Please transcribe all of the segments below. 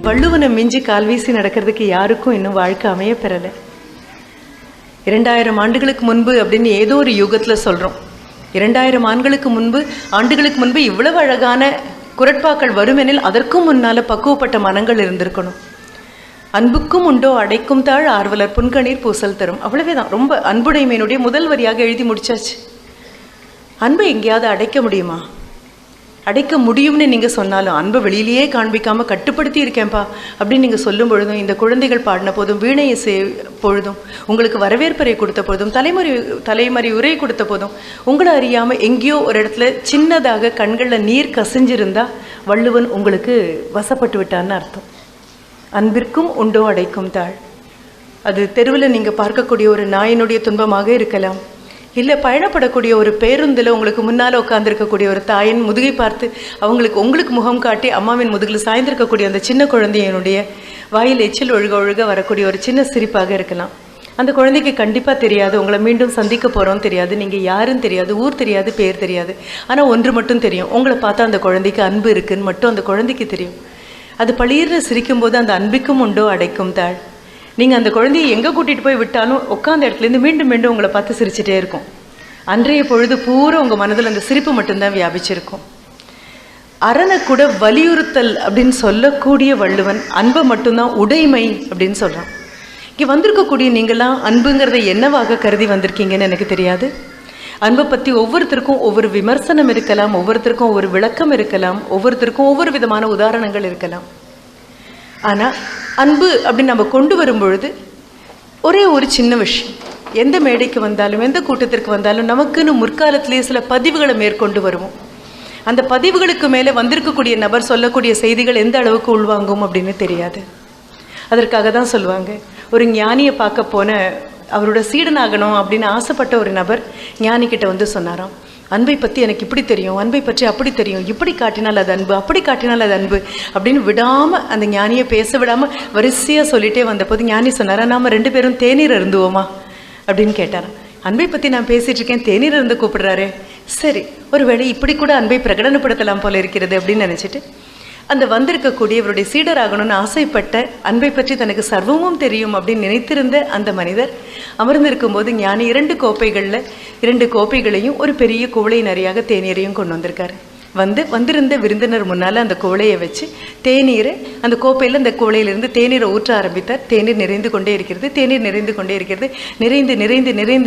வள்ளுவனை மிஞ்சி கால்வீசி நடக்கிறதுக்கு யாருக்கும் இன்னும் வாழ்க்கை அமைய பெறலை. 2000 ஆண்டுகளுக்கு முன்பு அப்படின்னு ஏதோ ஒரு யுகத்தில் சொல்கிறோம். 2000 ஆண்டுகளுக்கு முன்பு இவ்வளவு அழகான குரட்பாக்கள் வருமெனில் அதற்கும் முன்னால் பக்குவப்பட்ட மனங்கள் இருந்திருக்கணும். அன்புக்கும் உண்டோ அடைக்கும் தாழ் ஆர்வலர் புன்கணீர் பூசல் தரும். அவ்வளவே தான். ரொம்ப அன்புடைமையினுடைய முதல் வரியாக எழுதி முடிச்சாச்சு. அன்பை எங்கேயாவது அடைக்க முடியுமா? அடைக்க முடியும்னு நீங்கள் சொன்னாலும் அன்பை வெளியிலேயே காண்பிக்காமல் கட்டுப்படுத்தி இருக்கேன்ப்பா அப்படின்னு நீங்கள் சொல்லும் பொழுதும், இந்த குழந்தைகள் பாடின போதும், வீணையை பொழுதும், உங்களுக்கு வரவேற்பறை கொடுத்த போதும், தலைமறை உரை கொடுத்த போதும், உங்களை அறியாமல் எங்கேயோ ஒரு இடத்துல சின்னதாக கண்களில் நீர் கசிஞ்சிருந்தா வள்ளுவன் உங்களுக்கு வசப்பட்டு விட்டான்னு அர்த்தம். அன்பிற்கும் உண்டோ அடைக்கும் தாழ். அது தெருவில் நீங்கள் பார்க்கக்கூடிய ஒரு நாயினுடைய துன்பமாக இருக்கலாம், இல்லை பயணப்படக்கூடிய ஒரு பேருந்தில் உங்களுக்கு முன்னால் உட்காந்துருக்கக்கூடிய ஒரு தாயின் முதுகை பார்த்து உங்களுக்கு முகம் காட்டி அம்மாவின் முதுகில் சாய்ந்திருக்கக்கூடிய அந்த சின்ன குழந்தையினுடைய வாயில் எச்சில் ஒழுக வரக்கூடிய ஒரு சின்ன சிரிப்பாக இருக்கலாம். அந்த குழந்தைக்கு கண்டிப்பாக தெரியாது உங்களை மீண்டும் சந்திக்க போகிறோம் தெரியாது, நீங்கள் யாருன்னு தெரியாது, ஊர் தெரியாது, பேர் தெரியாது. ஆனால் ஒன்று மட்டும் தெரியும், உங்களை பார்த்தா அந்த குழந்தைக்கு அன்பு இருக்குன்னு மட்டும் அந்த குழந்தைக்கு தெரியும். அது பளிர்னு சிரிக்கும்போது அந்த அன்பிற்கும் உண்டோ அடைக்கும் தாழ். நீங்கள் அந்த குழந்தையை எங்கே கூட்டிகிட்டு போய் விட்டாலும் உட்காந்த இடத்துலேருந்து மீண்டும் மீண்டும் உங்களை பார்த்து சிரிச்சிட்டே இருக்கும். அன்றைய பொழுது பூரா உங்கள் மனதில் அந்த சிரிப்பு மட்டும்தான் வியாபிச்சிருக்கும். அரணை கூட வலியுறுத்தல் அப்படின்னு சொல்லக்கூடிய வள்ளுவன் அன்பை மட்டும்தான் உடைமை அப்படின்னு சொல்கிறான். இங்கே வந்திருக்கக்கூடிய நீங்களாம் அன்புங்கிறத என்னவாக கருதி வந்திருக்கீங்கன்னு எனக்கு தெரியாது. அன்பை பற்றி ஒவ்வொருத்தருக்கும் ஒவ்வொரு விமர்சனம் இருக்கலாம், ஒவ்வொருத்தருக்கும் ஒவ்வொரு விளக்கம் இருக்கலாம், ஒவ்வொருத்தருக்கும் ஒவ்வொரு விதமான உதாரணங்கள் இருக்கலாம். ஆனால் அன்பு அப்படின்னு நம்ம கொண்டு வரும் பொழுது ஒரே ஒரு சின்ன விஷயம், எந்த மேடைக்கு வந்தாலும் எந்த கூட்டத்திற்கு வந்தாலும் நமக்குன்னு முற்காலத்திலேயே சில பதிவுகளை மேற்கொண்டு வருவோம். அந்த பதிவுகளுக்கு மேலே வந்திருக்கக்கூடிய நபர் சொல்லக்கூடிய செய்திகள் எந்த அளவுக்கு உள்வாங்கும் அப்படின்னு தெரியாது. அதற்காக தான் சொல்லுவாங்க, ஒரு ஞானியை பார்க்க போன அவரோட சீடனாகணும் அப்படின்னு ஆசைப்பட்ட ஒரு நபர் ஞானிக்கிட்ட வந்து சொன்னாராம், அன்பை பற்றி எனக்கு இப்படி தெரியும், அன்பை பற்றி அப்படி தெரியும், இப்படி காட்டினால் அது அன்பு, அப்படி காட்டினால் அது அன்பு அப்படின்னு விடாமல் அந்த ஞானியை பேச விடாமல் வரிசையாக சொல்லிகிட்டே வந்தபோது ஞானி சொன்னாரா, நாம் 2 பேரும் தேநீர் அருந்துவோமா அப்படின்னு கேட்டாராம். அன்பை பற்றி நான் பேசிகிட்டு இருக்கேன், தேநீர் இருந்து கூப்பிடுறாரு, சரி ஒருவேளை இப்படி கூட அன்பை பிரகடனப்படுத்தலாம் போல இருக்கிறது அப்படின்னு நினச்சிட்டு அந்த வந்திருக்கக்கூடிய இவருடைய சீடராகணும்னு ஆசைப்பட்ட, அன்பை பற்றி தனக்கு சர்வமும் தெரியும் அப்படின்னு நினைத்திருந்த அந்த மனிதர் அமர்ந்திருக்கும் போது ஞானி 2 கோப்பைகளையும் ஒரு பெரிய குவளை நிறையாக தேநீரையும் கொண்டு வந்திருக்காரு. வந்திருந்த விருந்தினர் முன்னால் அந்த குவளையை வச்சு தேநீரை அந்த கோப்பையில் அந்த குவளையிலிருந்து தேநீரை ஊற்ற ஆரம்பித்தார். தேநீர் நிறைந்து கொண்டே இருக்கிறது, தேநீர் நிறைந்து கொண்டே இருக்கிறது,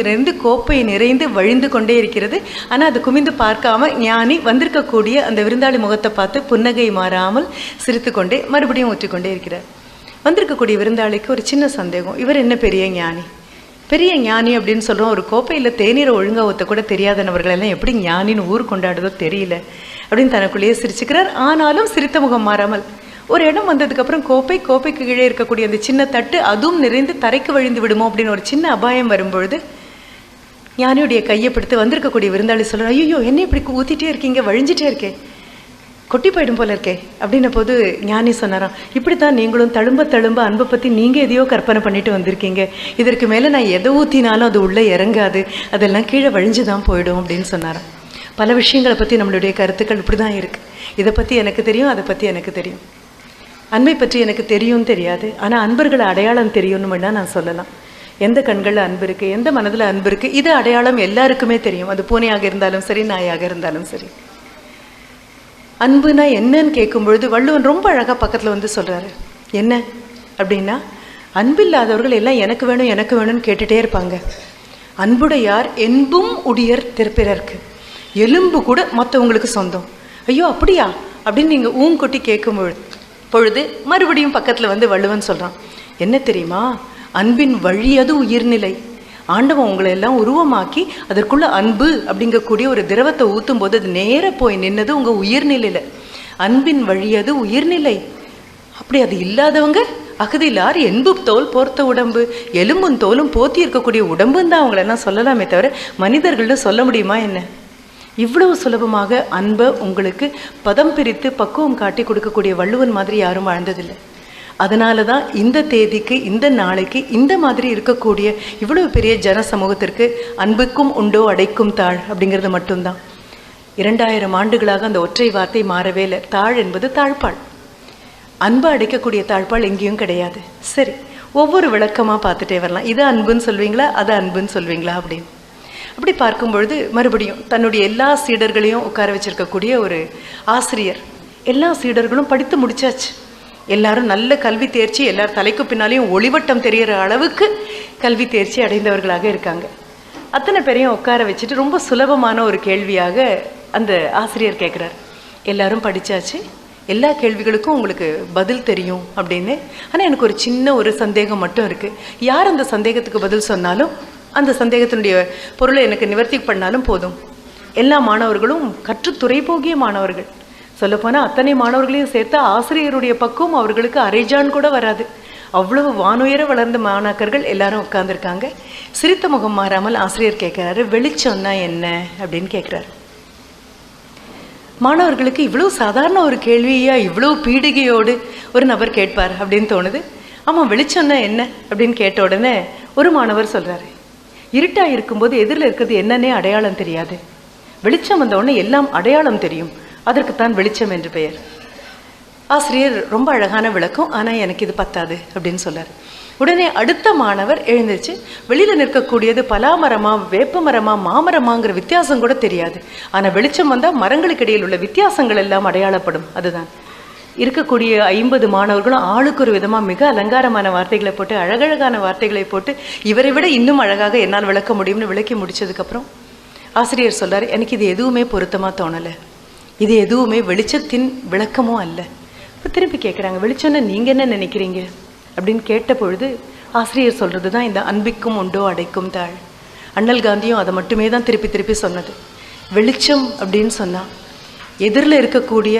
நிறைந்து கோப்பை நிறைந்து வழிந்து கொண்டே இருக்கிறது. ஆனால் அது குமிந்து பார்க்காம ஞானி வந்திருக்கக்கூடிய அந்த விருந்தாளி முகத்தை பார்த்து புன்னகை மாறாமல் சிரித்து கொண்டே மறுபடியும் ஊற்றிக்கொண்டே இருக்கிறார். வந்திருக்கக்கூடிய விருந்தாளிக்கு ஒரு சின்ன சந்தேகம், இவர் என்ன பெரிய ஞானி அப்படின்னு சொல்கிறோம், ஒரு கோப்பையில் தேநீரை ஒழுங்காக ஊற்ற கூட தெரியாதவர்களெல்லாம் எப்படி ஞானின்னு ஊர் கொண்டாடுதோ தெரியல அப்படின்னு தனக்குள்ளேயே சிரிச்சுக்கிறார். ஆனாலும் சிரித்த முகம் மாறாமல் ஒரு இடம் வந்ததுக்கப்புறம் கோப்பைக்கு கீழே இருக்கக்கூடிய அந்த சின்ன தட்டு அதுவும் நிறைந்து தரைக்கு வழிந்து விடுமோ அப்படின்னு ஒரு சின்ன அபாயம் வரும்பொழுது ஞானியுடைய கையை பிடித்து வந்திருக்கக்கூடிய விருந்தாளி சொல்கிறார், ஐயோ என்ன இப்படி ஊற்றிட்டே இருக்கீங்க, வழிஞ்சிட்டே இருக்கே, கொட்டி போயிடும் போல இருக்கே அப்படின்ன போது ஞானி சொன்னாராம், இப்படித்தான் நீங்களும் தழும்ப அன்பை பற்றி நீங்கள் எதையோ கற்பனை பண்ணிட்டு வந்திருக்கீங்க, இதற்கு மேலே நான் எதை ஊற்றினாலும் அது உள்ளே இறங்காது, அதெல்லாம் கீழே வழிஞ்சு தான் போயிடும் அப்படின்னு சொன்னாராம். பல விஷயங்களை பற்றி நம்மளுடைய கருத்துக்கள் இப்படி தான் இருக்குது. இதை பற்றி எனக்கு தெரியும், அதை பற்றி எனக்கு தெரியும், அன்பை பற்றி எனக்கு தெரியும் தெரியாது, ஆனால் அன்பர்களை அடையாளம் தெரியும்னு மட்டும் நான் சொல்லலாம். எந்த கண்களில் அன்பு இருக்குது, எந்த மனதில் அன்பு இருக்குது, இது அடையாளம் எல்லாருக்குமே தெரியும். அது பூனையாக இருந்தாலும் சரி, நாயாக இருந்தாலும் சரி. அன்புனா என்னன்னு கேட்கும் பொழுது வள்ளுவன் ரொம்ப அழகாக பக்கத்தில் வந்து சொல்கிறாரு. என்ன அப்படின்னா, அன்பில்லாதவர்கள் எல்லாம் எனக்கு வேணும்னு கேட்டுகிட்டே இருப்பாங்க. அன்புடையார் என்பும் உடையர் பிறர்க்கு, எலும்பு கூட மற்றவங்களுக்கு சொந்தம். ஐயோ அப்படியா அப்படின்னு நீங்கள் ஊங்கொட்டி கேட்கும் பொழுது மறுபடியும் பக்கத்தில் வந்து வள்ளுவன் சொல்கிறான், என்ன தெரியுமா, அன்பின் வழி அது உயிர்நிலை. ஆண்டவன் உங்களை எல்லாம் உருவமாக்கி அதற்குள்ள அன்பு அப்படிங்கக்கூடிய ஒரு திரவத்தை ஊற்றும் போது அது நேராக போய் நின்னது உங்கள் உயிர்நிலையில். அன்பின் வழி அது உயிர்நிலை. அப்படி அது இல்லாதவங்க அகதிலார் என்பு தோல் போர்த்த உடம்பு, எலும்பும் தோலும் போத்தி இருக்கக்கூடிய உடம்புன்னு தான் அவங்களெல்லாம் சொல்லலாமே தவிர மனிதர்கள்ட்ட சொல்ல முடியுமா என்ன? இவ்வளவு சுலபமாக அன்பை உங்களுக்கு பதம் பிரித்து பக்குவம் காட்டி கொடுக்கக்கூடிய வள்ளுவன் மாதிரி யாரும் வாழ்ந்ததில்லை. அதனால தான் இந்த தேதிக்கு, இந்த நாளைக்கு, இந்த மாதிரி இருக்கக்கூடிய இவ்வளவு பெரிய ஜன சமூகத்திற்கு அன்புக்கும் உண்டோ அடைக்கும் தாழ் அப்படிங்கிறது மட்டும்தான். 2000 ஆண்டுகளாக அந்த ஒற்றை வார்த்தை மாறவே இல்லை. தாழ் என்பது தாழ்பாள். அன்பை அடைக்கக்கூடிய தாழ்பால் எங்கேயும் கிடையாது. சரி, ஒவ்வொரு விளக்கமாக பார்த்துட்டே வரலாம். இது அன்புன்னு சொல்வீங்களா, அது அன்புன்னு சொல்வீங்களா அப்படின்னு. அப்படி பார்க்கும்பொழுது மறுபடியும் தன்னுடைய எல்லா சீடர்களையும் உட்கார வச்சிருக்கக்கூடிய ஒரு ஆசிரியர். எல்லா சீடர்களும் படித்து முடிச்சாச்சு. எல்லாரும் நல்ல கல்வி தேர்ச்சி, எல்லார் தலைக்கு பின்னாலேயும் ஒளிவட்டம் தெரிகிற அளவுக்கு கல்வி தேர்ச்சி அடைந்தவர்களாக இருக்காங்க. அத்தனை பேரையும் உட்கார வச்சுட்டு ரொம்ப சுலபமான ஒரு கேள்வியாக அந்த ஆசிரியர் கேட்குறார். எல்லாரும் படித்தாச்சு, எல்லா கேள்விகளுக்கும் உங்களுக்கு பதில் தெரியும் அப்படின்னு. ஆனால் எனக்கு ஒரு சின்ன ஒரு சந்தேகம் மட்டும் இருக்குது. யார் அந்த சந்தேகத்துக்கு பதில் சொன்னாலும், அந்த சந்தேகத்தினுடைய பொருளை எனக்கு நிவர்த்தி பண்ணாலும் போதும். எல்லா மாணவர்களும் கற்றுத்துறை போகிய மாணவர்கள். சொல்லப்போனால் அத்தனை மாணவர்களையும் சேர்த்து ஆசிரியருடைய பக்குவம் அவர்களுக்கு அரைஜான் கூட வராது. அவ்வளவு வானுயர வளர்ந்த மாணாக்கர்கள் எல்லாரும் உட்கார்ந்துருக்காங்க. சிரித்த முகம் மாறாமல் ஆசிரியர் கேட்குறாரு, வெளிச்சம்னா என்ன அப்படின்னு கேட்குறாரு. மாணவர்களுக்கு இவ்வளோ சாதாரண ஒரு கேள்வியா இவ்வளோ பீடிகையோடு ஒரு நபர் கேட்பார் அப்படின்னு தோணுது. ஆமாம், வெளிச்சம்னா என்ன அப்படின்னு கேட்ட உடனே ஒரு மாணவர் சொல்கிறாரு, இருட்டாக இருக்கும்போது எதிரில் இருக்கிறது என்னன்னே அடையாளம் தெரியாது. வெளிச்சம் வந்த உடனே எல்லாம் அடையாளம் தெரியும். அதற்குத்தான் வெளிச்சம் என்று பெயர். ஆசிரியர் ரொம்ப அழகான விளக்கம், ஆனால் எனக்கு இது பத்தாது அப்படின்னு சொல்லார். உடனே அடுத்த மாணவர் எழுந்திருச்சு, வெளியில் நிற்கக்கூடியது பலாமரமா வேப்ப மரமா மாமரமாங்கிற வித்தியாசம் கூட தெரியாது. ஆனால் வெளிச்சம் வந்தால் மரங்களுக்கு இடையில் உள்ள வித்தியாசங்கள் எல்லாம் அடையாளப்படும். அதுதான் இருக்கக்கூடிய 50 மாணவர்களும் ஆளுக்கு ஒரு விதமாக மிக அலங்காரமான வார்த்தைகளை போட்டு, அழகழகான வார்த்தைகளை போட்டு, இவரை விட இன்னும் அழகாக என்னால் விளக்க முடியும்னு விளக்கி முடிச்சதுக்கப்புறம் ஆசிரியர் சொல்றார், எனக்கு இது எதுவுமே பொருத்தமாக தோணலை. இது எதுவுமே வெளிச்சத்தின் விளக்கமும் அல்ல. இப்போ திருப்பி கேட்குறாங்க, வெளிச்சம்னா நீங்கள் என்ன நினைக்கிறீங்க அப்படின்னு கேட்ட பொழுது ஆசிரியர் சொல்கிறது தான் இந்த அன்பிக்கும் உண்டோ அடைக்கும் தாழ். அண்ணல் காந்தியும் அதை மட்டுமே தான் திருப்பி திருப்பி சொன்னது. வெளிச்சம் அப்படின்னு சொன்னால் எதிரில் இருக்கக்கூடிய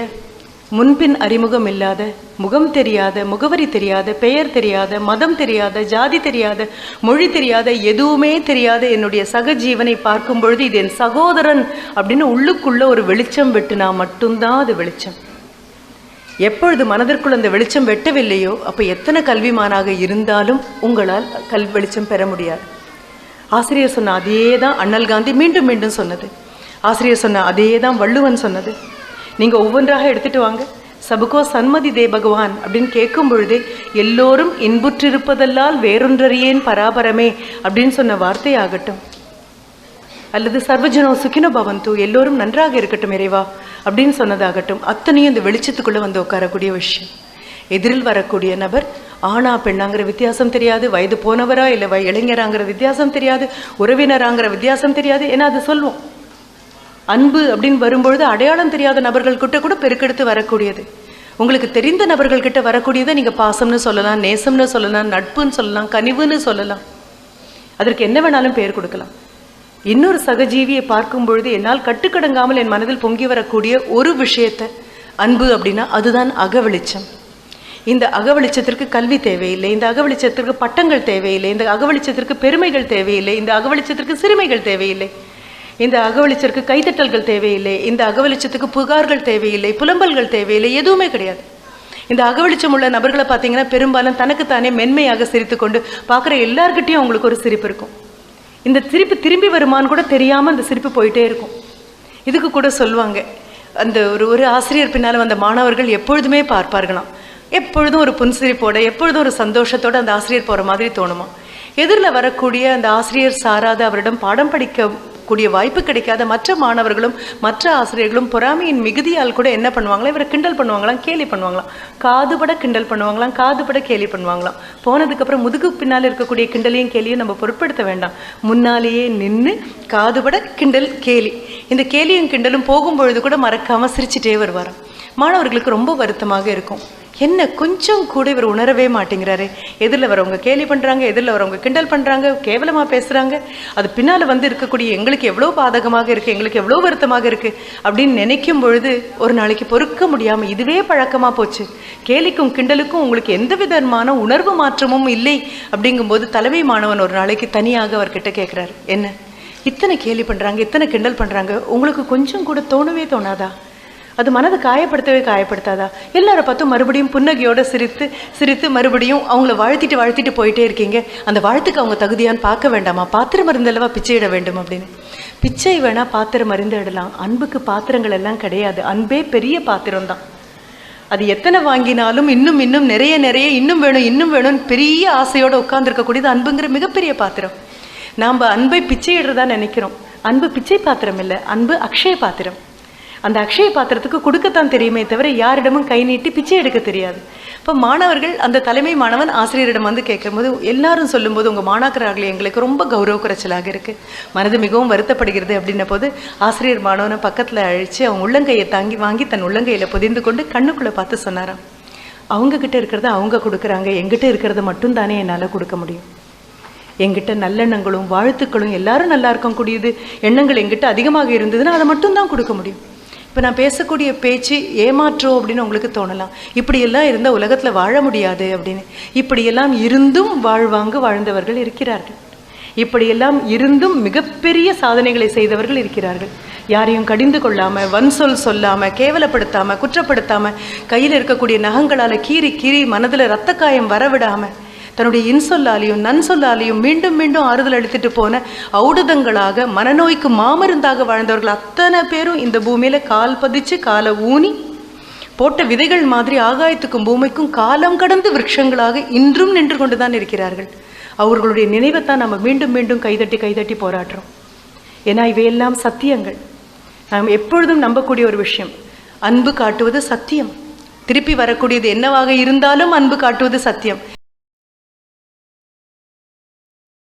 முன்பின் அறிமுகம் இல்லாத, முகம் தெரியாத, முகவரி தெரியாத, பெயர் தெரியாத, மதம் தெரியாத, ஜாதி தெரியாத, மொழி தெரியாத, எதுவுமே தெரியாத என்னுடைய சகஜீவனை பார்க்கும் பொழுது இது என் சகோதரன் அப்படின்னு உள்ளுக்குள்ள ஒரு வெளிச்சம் வெட்டுனா மட்டும்தான் அது வெளிச்சம். எப்பொழுது மனதிற்குள் அந்த வெளிச்சம் வெட்டவில்லையோ அப்போ எத்தனை கல்விமானாக இருந்தாலும் உங்களால் வெளிச்சம் பெற முடியாது. ஆசிரியர் சொன்ன அதே தான் அண்ணல் காந்தி மீண்டும் மீண்டும் சொன்னது. ஆசிரியர் சொன்ன அதே தான் வள்ளுவன் சொன்னது. நீங்கள் ஒவ்வொன்றாக எடுத்துட்டு வாங்க. சபுகோ சன்மதி தே பகவான் அப்படின்னு கேட்கும் பொழுதே எல்லோரும் இன்புற்றிருப்பதல்லால் வேறொன்றறியேன் பராபரமே அப்படின்னு சொன்ன வார்த்தையாகட்டும், அல்லது சர்வஜனோ சுகினோ பவந்து எல்லோரும் நன்றாக இருக்கட்டும் இறைவா அப்படின்னு சொன்னதாகட்டும், அத்தனையும் இந்த வெளிச்சத்துக்குள்ளே வந்து உட்காரக்கூடிய விஷயம். எதிரில் வரக்கூடிய நபர் ஆணா பெண்ணாங்கிற வித்தியாசம் தெரியாது, வயது போனவரா இல்லை இளைஞராங்கிற வித்தியாசம் தெரியாது, உறவினராங்கிற வித்தியாசம் தெரியாது. ஏன்னா அது சொல்வோம், அன்பு அப்படின்னு வரும்பொழுது அடையாளம் தெரியாத நபர்கள்கிட்ட கூட பெருக்கெடுத்து வரக்கூடியது. உங்களுக்கு தெரிந்த நபர்கள்கிட்ட வரக்கூடியதை நீங்கள் பாசம்னு சொல்லலாம், நேசம்னு சொல்லலாம், நட்புன்னு சொல்லலாம், கனிவுன்னு சொல்லலாம். அதற்கு என்ன வேணாலும் பெயர் கொடுக்கலாம். இன்னொரு சகஜீவியை பார்க்கும் பொழுது என்னால் கட்டுக்கடங்காமல் என் மனதில் பொங்கி வரக்கூடிய ஒரு விஷயத்தை அன்பு அப்படின்னா அதுதான் அகவெளிச்சம். இந்த அகவெளிச்சத்திற்கு கல்வி தேவையில்லை, இந்த அகவெளிச்சத்திற்கு பட்டங்கள் தேவையில்லை, இந்த அகவெளிச்சத்திற்கு பெருமைகள் தேவையில்லை, இந்த அகவெளிச்சத்திற்கு சிறுமைகள் தேவையில்லை, இந்த அகவெளிச்சத்திற்கு கைதட்டல்கள் தேவையில்லை, இந்த அகவெளிச்சத்துக்கு புகார்கள் தேவையில்லை, புலம்பல்கள் தேவையில்லை, எதுவுமே கிடையாது. இந்த அகவெளிச்சம் உள்ள நபர்களை பார்த்தீங்கன்னா பெரும்பாலும் தனக்குத்தானே மென்மையாக சிரித்து கொண்டு பார்க்குற எல்லார்கிட்டையும் அவங்களுக்கு ஒரு சிரிப்பு இருக்கும். இந்த சிரிப்பு திரும்பி வருமானு கூட தெரியாமல் அந்த சிரிப்பு போயிட்டே இருக்கும். இதுக்கு கூட சொல்லுவாங்க, அந்த ஒரு ஆசிரியர் பின்னால் வந்த மாணவர்கள் எப்பொழுதுமே பார்ப்பார்களாம், எப்பொழுதும் ஒரு புன்சிரிப்போட, எப்பொழுதும் ஒரு சந்தோஷத்தோடு அந்த ஆசிரியர் போகிற மாதிரி தோணுமா. எதிரில் வரக்கூடிய அந்த ஆசிரியர் சாராத, அவரிடம் பாடம் படிக்கக்கூடிய வாய்ப்பு கிடைக்காத மற்ற மாணவர்களும் மற்ற ஆசிரியர்களும் பொறாமையின் மிகுதியால் கூட என்ன பண்ணுவாங்களா, இவரை கிண்டல் பண்ணுவாங்களாம், கேலி பண்ணுவாங்களாம், காதுபட கிண்டல் பண்ணுவாங்களாம், காதுபட கேலி பண்ணுவாங்களாம். போனதுக்கப்புறம் முதுகு பின்னால் இருக்கக்கூடிய கிண்டலையும் கேலியும் நம்ம பொருட்படுத்த வேண்டாம், முன்னாலேயே நின்று காதுபட கிண்டல் கேலி, இந்த கேலியும் கிண்டலும் போகும்பொழுது கூட மறக்காமல் சிரிச்சிட்டே வருவாராம். மாணவர்களுக்கு ரொம்ப வருத்தமாக இருக்கும், என்ன கொஞ்சம் கூட இவர் உணரவே மாட்டேங்கிறாரு, எதிரில் வரவங்க கேலி பண்ணுறாங்க, எதிரில் வரவங்க கிண்டல் பண்ணுறாங்க, கேவலமாக பேசுகிறாங்க, அது பின்னால் வந்து இருக்கக்கூடிய எங்களுக்கு எவ்வளோ பாதகமாக இருக்குது, எங்களுக்கு எவ்வளோ வருத்தமாக இருக்குது அப்படின்னு நினைக்கும் பொழுது ஒரு நாளைக்கு பொறுக்க முடியாமல் இதுவே பழக்கமாக போச்சு. கேலிக்கும் கிண்டலுக்கும் உங்களுக்கு எந்த விதமான உணர்வு மாற்றமும் இல்லை அப்படிங்கும்போது தலைமை மாணவன் ஒரு நாளைக்கு தனியாக அவர்கிட்ட கேட்குறாரு, என்ன இத்தனை கேலி பண்ணுறாங்க, இத்தனை கிண்டல் பண்ணுறாங்க, உங்களுக்கு கொஞ்சம் கூட தோணவே தோணாதா, அது மனதை காயப்படுத்தவே காயப்படுத்தாதா, எல்லாரை பார்த்தும் மறுபடியும் புன்னகையோடு சிரித்து சிரித்து மறுபடியும் அவங்கள வாழ்த்திட்டு போயிட்டே இருக்கீங்க, அந்த வாழ்த்துக்கு அவங்க தகுதியான்னு பார்க்க வேண்டாமா, பாத்திரம் மருந்தல்லவா பிச்சையிட வேண்டும் அப்படின்னு. பிச்சை வேணால் பாத்திரம் மருந்து இடலாம், அன்புக்கு பாத்திரங்கள் எல்லாம் கிடையாது, அன்பே பெரிய பாத்திரம்தான். அது எத்தனை வாங்கினாலும் இன்னும் இன்னும் நிறைய நிறைய இன்னும் வேணும் பெரிய ஆசையோடு உட்கார்ந்துருக்கக்கூடியது அன்புங்கிற மிகப்பெரிய பாத்திரம். நாம் அன்பை பிச்சை இடுறதா நினைக்கிறோம். அன்பு பிச்சை பாத்திரம் இல்லை, அன்பு அக்ஷய பாத்திரம். அந்த அக்ஷய பாத்திரத்துக்கு கொடுக்கத்தான் தெரியுமே தவிர யாரிடமும் கை நீட்டி பிச்சை எடுக்க தெரியாது. இப்போ மாணவர்கள் அந்த தலைமை மாணவன் ஆசிரியரிடம் வந்து கேட்கும்போது எல்லாரும் சொல்லும்போது உங்கள் மாணாக்கராகலே எங்களுக்கு ரொம்ப கௌரவ குறைச்சலாக இருக்குது, மனது மிகவும் வருத்தப்படுகிறது அப்படின்ன போது ஆசிரியர் மாணவனை பக்கத்தில் அழைச்சி அவங்க உள்ளங்கையை வாங்கி தன் உள்ளங்கையில் பொதிந்து கொண்டு கண்ணுக்குள்ளே பார்த்து சொன்னாராம், அவங்கக்கிட்ட இருக்கிறத அவங்க கொடுக்குறாங்க, எங்கிட்ட இருக்கிறத மட்டும் தானே என்னால் கொடுக்க முடியும். எங்கிட்ட நல்லெண்ணங்களும் வாழ்த்துக்களும் எல்லாரும் நல்லா இருக்கக்கூடியது எண்ணங்கள் எங்கிட்ட அதிகமாக இருந்ததுன்னா அதை மட்டும்தான் கொடுக்க முடியும். இப்போ நான் பேசக்கூடிய பேச்சு ஏமாற்றோம் அப்படின்னு உங்களுக்கு தோணலாம். இப்படியெல்லாம் இருந்தால் உலகத்தில் வாழ முடியாது அப்படின்னு. இப்படியெல்லாம் இருந்தும் வாழ்ந்தவர்கள் இருக்கிறார்கள். இப்படியெல்லாம் இருந்தும் மிகப்பெரிய சாதனைகளை செய்தவர்கள் இருக்கிறார்கள். யாரையும் கடிந்து கொள்ளாமல், வன்சொல் சொல்லாமல், கேவலப்படுத்தாமல், குற்றப்படுத்தாமல், கையில் இருக்கக்கூடிய நகங்களால் கீறி மனதில் இரத்த காயம் வரவிடாமல், தன்னுடைய இன்சொல்லாலையும் நன்சொல்லாலையும் மீண்டும் மீண்டும் ஆறுதல் அளித்துட்டு போன ஔடதங்களாக மனநோய்க்கு மாமருந்தாக வாழ்ந்தவர்கள் அத்தனை பேரும் இந்த பூமியில கால் பதிச்சு காலை ஊனி போட்ட விதைகள் மாதிரி ஆகாயத்துக்கும் பூமிக்கும் காலம் கடந்து விருட்சங்களாக இன்றும் நின்று கொண்டுதான் இருக்கிறார்கள். அவர்களுடைய நினைவைத்தான் நம்ம மீண்டும் மீண்டும் கைதட்டி போராடுறோம். ஏன்னா இவையெல்லாம் சத்தியங்கள். நாம் எப்பொழுதும் நம்பக்கூடிய ஒரு விஷயம், அன்பு காட்டுவது சத்தியம். திருப்பி வரக்கூடியது என்னவாக இருந்தாலும் அன்பு காட்டுவது சத்தியம்.